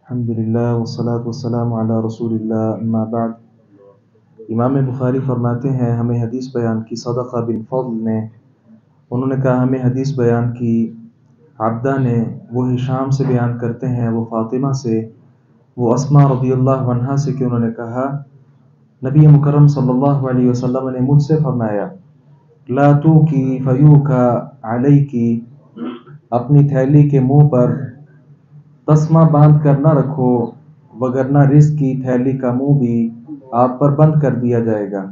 الحمدللہ والصلاة والسلام علی رسول اللہ اما بعد۔ امام بخاری فرماتے ہیں ہمیں حدیث بیان کی صدقہ بن فضل نے، انہوں نے کہا ہمیں حدیث بیان کی عبدہ نے، وہ ہشام سے بیان کرتے ہیں، وہ فاطمہ سے، وہ اسماء رضی اللہ عنہا سے کہ انہوں نے کہا نبی مکرم صلی اللہ علیہ وسلم نے مجھ سے فرمایا لا توکی فیوکا علیکی، اپنی تھیلی کے منہ پر تسمہ باندھ کر نہ رکھو وگرنہ رزق کی تھیلی کا منہ بھی آپ پر بند کر دیا جائے گا۔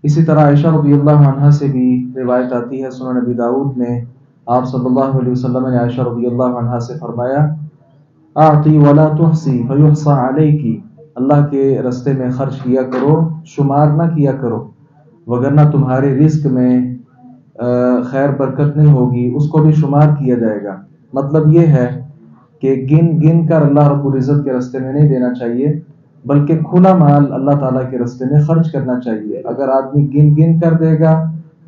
اسی طرح عائشہ رضی اللہ عنہا سے بھی روایت آتی ہے سنن ابی داؤد میں، آپ صلی اللہ علیہ وسلم نے عائشہ رضی اللہ عنہا سے فرمایا اعطی ولا تحصی فیحصى علیکی، اللہ کے رستے میں خرچ کیا کرو، شمار نہ کیا کرو وگرنہ تمہارے رزق میں خیر برکت نہیں ہوگی، اس کو بھی شمار کیا جائے گا۔ مطلب یہ ہے کہ گن کر اللہ رب العزت کے راستے میں نہیں دینا چاہیے، بلکہ کھلا مال اللہ تعالیٰ کے راستے میں خرچ کرنا چاہیے۔ اگر آدمی گن کر دے گا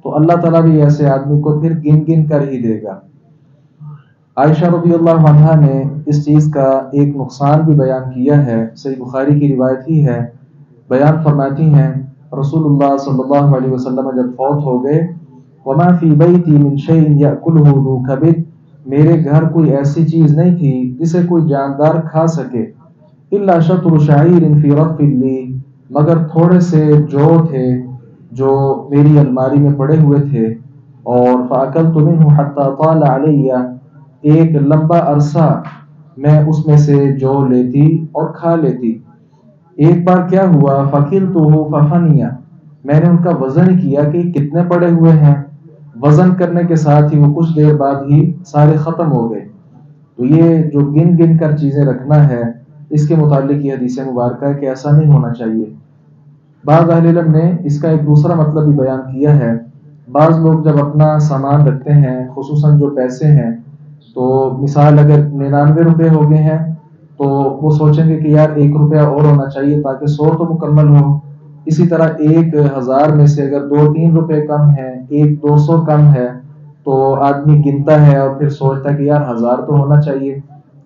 تو اللہ تعالیٰ بھی ایسے آدمی کو پھر گن کر ہی دے گا۔ عائشہ رضی اللہ عنہا نے اس چیز کا ایک نقصان بھی بیان کیا ہے، صحیح بخاری کی روایت ہی ہے، بیان فرماتی ہیں رسول اللہ صلی اللہ علیہ وسلم جب فوت ہو گئے وما فی بیتی من شیء یأکلہ ذو کبد، میرے گھر کوئی ایسی چیز نہیں تھی جسے کوئی جاندار کھا سکے، الا شطر شعیر فی رف لی، مگر تھوڑے سے جو تھے جو میری الماری میں پڑے ہوئے تھے، اور فاکلت منہ حتی طال علی، ایک لمبا عرصہ میں اس میں سے جو لیتی اور کھا لیتی۔ ایک بار کیا ہوا فکلتہ ففنی، میں نے ان کا وزن کیا کہ کتنے پڑے ہوئے ہیں، وزن کرنے کے ساتھ ہی وہ کچھ دیر بعد ہی سارے ختم ہو گئے۔ تو یہ جو گن کر چیزیں رکھنا ہے، اس کے متعلق یہ حدیث مبارکہ ہے کہ ایسا نہیں ہونا چاہیے۔ بعض اہل علم نے اس کا ایک دوسرا مطلب بھی بیان کیا ہے، بعض لوگ جب اپنا سامان رکھتے ہیں، خصوصاً جو پیسے ہیں، تو مثال اگر 99 روپے ہو گئے ہیں تو وہ سوچیں گے کہ یار 1 روپیہ اور ہونا چاہیے تاکہ 100 تو مکمل ہو۔ اسی طرح 1000 میں سے اگر 2-3 روپے کم ہے، 200 کم ہے، تو آدمی گنتا ہے اور پھر سوچتا ہے کہ یار 1000 تو ہونا چاہیے۔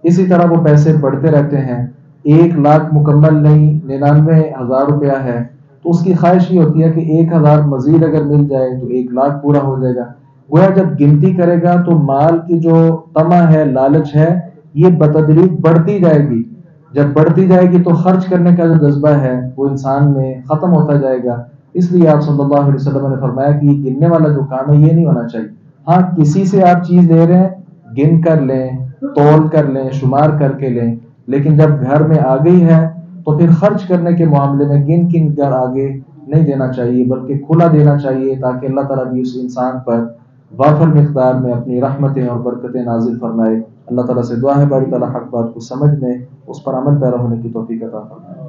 اسی طرح وہ پیسے بڑھتے رہتے ہیں، 1,00,000 مکمل نہیں، 99,000 روپیہ ہے، تو اس کی خواہش یہ ہوتی ہے کہ 1000 مزید اگر مل جائے تو 1,00,000 پورا ہو جائے گا۔ گویا جب گنتی کرے گا تو مال کی جو طمع ہے، لالچ ہے، یہ بتدریج بڑھتی جائے گی۔ جب بڑھتی جائے گی تو خرچ کرنے کا جو جذبہ ہے وہ انسان میں ختم ہوتا جائے گا۔ اس لیے آپ صلی اللہ علیہ وسلم نے فرمایا کہ یہ گننے والا جو کام ہے یہ نہیں ہونا چاہیے۔ ہاں کسی سے آپ چیز لے رہے ہیں، گن کر لیں، تول کر لیں، شمار کر کے لیں، لیکن جب گھر میں آ گئی ہے تو پھر خرچ کرنے کے معاملے میں گن کر آگے نہیں دینا چاہیے، بلکہ کھلا دینا چاہیے تاکہ اللہ تعالیٰ بھی اس انسان پر وافر مقدار میں اپنی رحمتیں اور برکتیں نازل فرمائے۔ اللہ تعالیٰ سے دعا ہے باری تعالیٰ حق بات کو سمجھنے، اس پر عمل پیرا ہونے کی توفیق عطا فرمائے۔